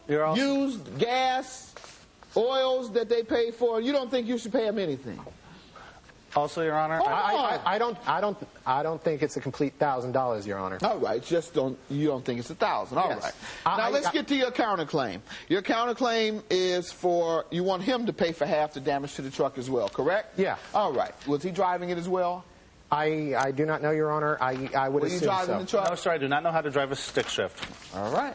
used gas, oils that they pay for. You don't think you should pay them anything? Also, Your Honor, I don't think it's a complete $1,000, Your Honor. All right, you don't think it's $1,000. All right. Now let's get to your counterclaim. Your counterclaim is for, you want him to pay for half the damage to the truck as well, correct? Yeah. All right. Was he driving it as well? I do not know, Your Honor. I would assume so. Were you driving the truck? No, sir, I do not know how to drive a stick shift. All right.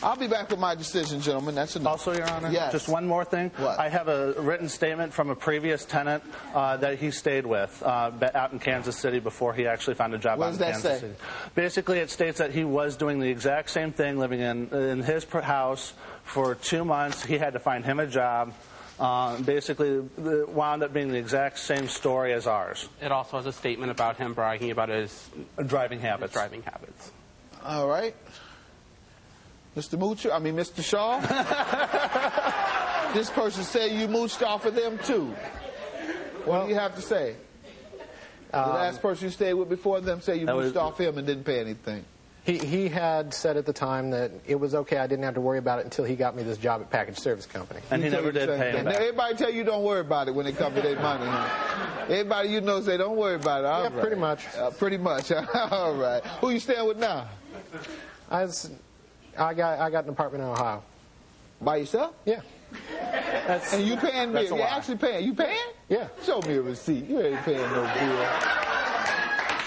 I'll be back with my decision, gentlemen. That's enough. Also, Your Honor, yes. Just one more thing. What? I have a written statement from a previous tenant that he stayed with out in Kansas City before he actually found a job out in Kansas City. Basically, it states that he was doing the exact same thing, living in his house for 2 months. He had to find him a job. Basically, it wound up being the exact same story as ours. It also has a statement about him bragging about his driving habits. All right. Mr. Shaw? This person said you mooched off of them, too. What do you have to say? The last person you stayed with before them said you mooched off him and didn't pay anything. He had said at the time that it was okay, I didn't have to worry about it until he got me this job at Package Service Company. And he never did pay him back. Everybody tell you don't worry about it when it comes to their money, huh? Everybody you know say don't worry about it. All right. Pretty much. Pretty much. All right. Who you staying with now? I got an apartment in Ohio. By yourself? Yeah. And you paying me? You're actually paying? You paying? Yeah. Show me a receipt. You ain't paying no bill.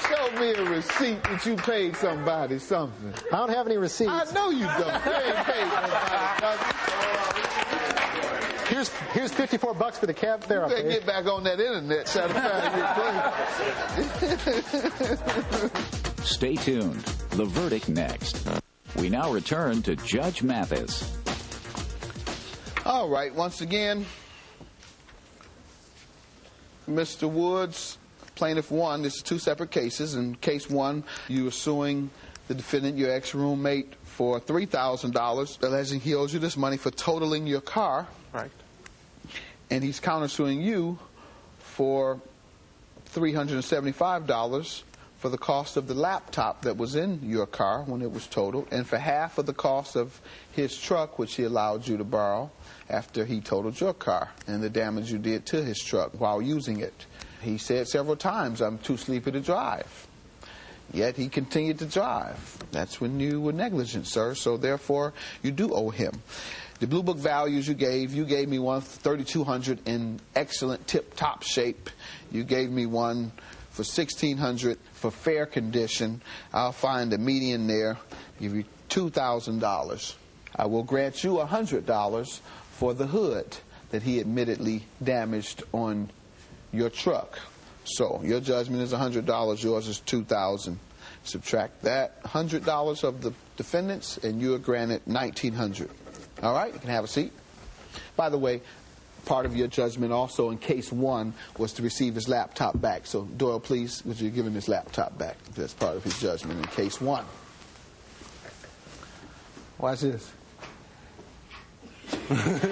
Show me a receipt that you paid somebody something. I don't have any receipts. I know you don't. You ain't paid nobody nothing. Here's $54 for the cab fare. You better get back on that internet. Try to find your place. Stay tuned. The verdict next. We now return to Judge Mathis. All right, once again, Mr. Woods, plaintiff one. This is two separate cases. In case one, you are suing the defendant, your ex-roommate, for $3,000, alleging he owes you this money for totaling your car. Right. And he's countersuing you for $375 for the cost of the laptop that was in your car when it was totaled, and for half of the cost of his truck, which he allowed you to borrow after he totaled your car, and the damage you did to his truck while using it. He said several times, "I'm too sleepy to drive." Yet he continued to drive. That's when you were negligent, sir, so therefore you do owe him. The Blue Book values you gave me one for $3,200 in excellent tip-top shape. You gave me one for $1,600 for fair condition. I'll find a median there, give you $2,000. I will grant you $100 for the hood that he admittedly damaged on your truck. So your judgment is $100, yours is $2,000. Subtract that $100 of the defendant's, and you are granted $1,900. All right, you can have a seat. By the way, part of your judgment also in case one was to receive his laptop back. So Doyle, please, would you give him his laptop back? That's part of his judgment in case one. Watch this. Yeah, look at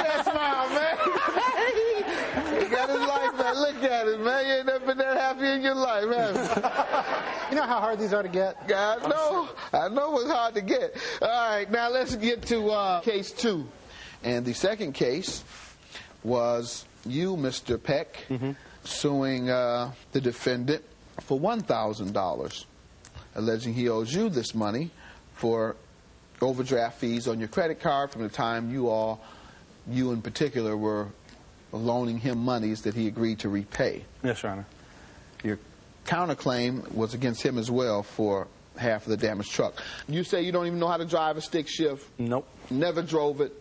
that smile, man. He got his life back. Look at it, man. You ain't never been that happy in your life, have you? You know how hard these are to get? I know. I know it's hard to get. All right, now let's get to case two. And the second case was you, Mr. Peck, suing the defendant for $1,000, alleging he owes you this money for overdraft fees on your credit card from the time you in particular, were loaning him monies that he agreed to repay. Yes, Your Honor. Your counterclaim was against him as well for half of the damaged truck. You say you don't even know how to drive a stick shift? Nope. Never drove it?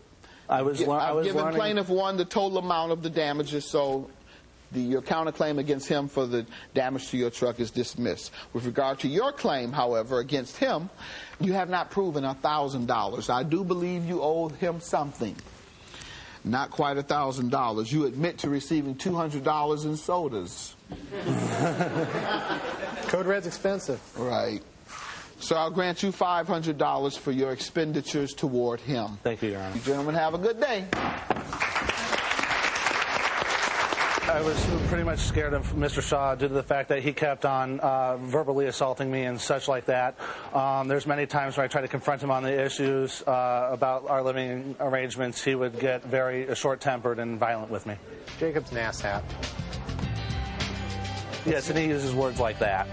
I've given plaintiff one the total amount of the damages, so your counterclaim against him for the damage to your truck is dismissed. With regard to your claim, however, against him, you have not proven $1,000. I do believe you owe him something. Not quite $1,000. You admit to receiving $200 in sodas. Code Red's expensive. Right. So I'll grant you $500 for your expenditures toward him. Thank you, Your Honor. You gentlemen have a good day. I was pretty much scared of Mr. Shaw due to the fact that he kept on verbally assaulting me and such like that. There's many times where I tried to confront him on the issues about our living arrangements. He would get very short-tempered and violent with me. Jacob's an asshat. Yes, and he uses words like that.